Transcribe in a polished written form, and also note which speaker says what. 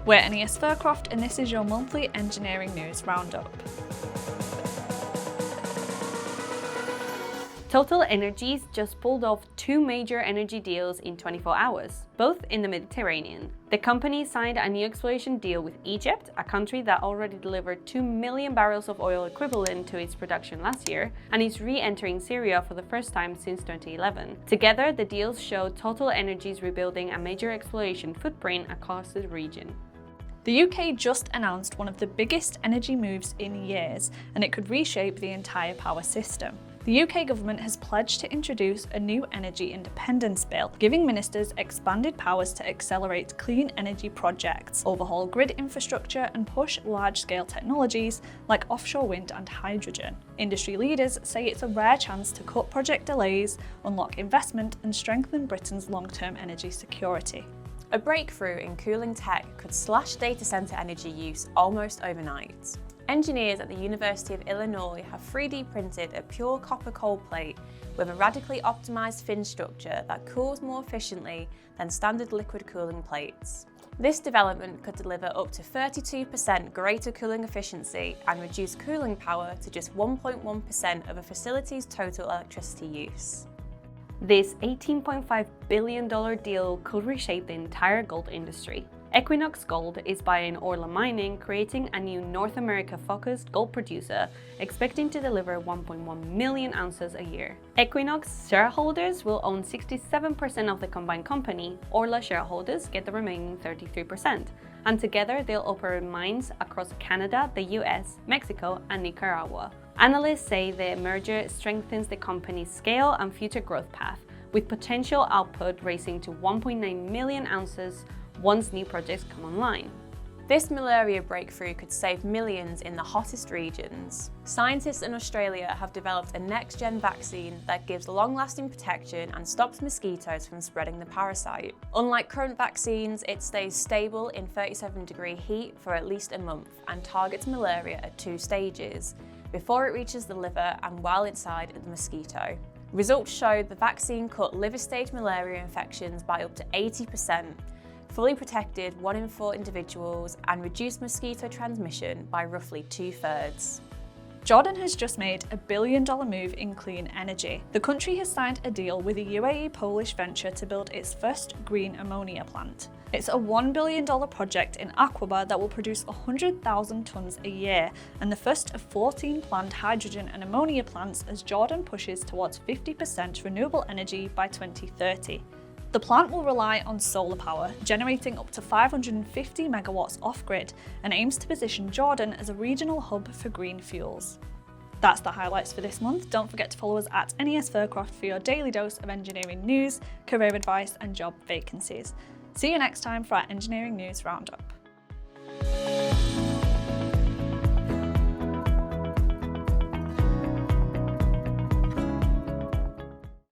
Speaker 1: We're NES Fircroft and this is your monthly engineering news roundup.
Speaker 2: Total Energies just pulled off two major energy deals in 24 hours, both in the Mediterranean. The company signed a new exploration deal with Egypt, a country that already delivered 2 million barrels of oil equivalent to its production last year, and is re-entering Syria for the first time since 2011. Together, the deals show Total Energies rebuilding a major exploration footprint across the region.
Speaker 1: The UK just announced one of the biggest energy moves in years, and it could reshape the entire power system. The UK government has pledged to introduce a new energy independence bill, giving ministers expanded powers to accelerate clean energy projects, overhaul grid infrastructure, and push large-scale technologies like offshore wind and hydrogen. Industry leaders say it's a rare chance to cut project delays, unlock investment, and strengthen Britain's long-term energy security.
Speaker 3: A breakthrough in cooling tech could slash data centre energy use almost overnight. Engineers at the University of Illinois have 3D printed a pure copper cold plate with a radically optimised fin structure that cools more efficiently than standard liquid cooling plates. This development could deliver up to 32% greater cooling efficiency and reduce cooling power to just 1.1% of a facility's total electricity use.
Speaker 2: This $18.5 billion deal could reshape the entire gold industry. Equinox Gold is buying Orla Mining, creating a new North America-focused gold producer, expecting to deliver 1.1 million ounces a year. Equinox shareholders will own 67% of the combined company, Orla shareholders get the remaining 33%, and together they'll operate mines across Canada, the US, Mexico, and Nicaragua. Analysts say the merger strengthens the company's scale and future growth path, with potential output raising to 1.9 million ounces once new projects come online.
Speaker 3: This malaria breakthrough could save millions in the hottest regions. Scientists in Australia have developed a next-gen vaccine that gives long-lasting protection and stops mosquitoes from spreading the parasite. Unlike current vaccines, it stays stable in 37-degree heat for at least a month and targets malaria at 2 stages, before it reaches the liver and while inside the mosquito. Results showed the vaccine cut liver-stage malaria infections by up to 80%, fully protected 1 in 4 individuals, and reduced mosquito transmission by roughly 2/3.
Speaker 1: Jordan has just made a $1 billion move in clean energy. The country has signed a deal with a UAE-Polish venture to build its first green ammonia plant. It's a $1 billion project in Aqaba that will produce 100,000 tonnes a year, and the first of 14 planned hydrogen and ammonia plants as Jordan pushes towards 50% renewable energy by 2030. The plant will rely on solar power, generating up to 550 megawatts off-grid, and aims to position Jordan as a regional hub for green fuels. That's the highlights for this month. Don't forget to follow us at NES Fircroft for your daily dose of engineering news, career advice, and job vacancies. See you next time for our engineering news roundup.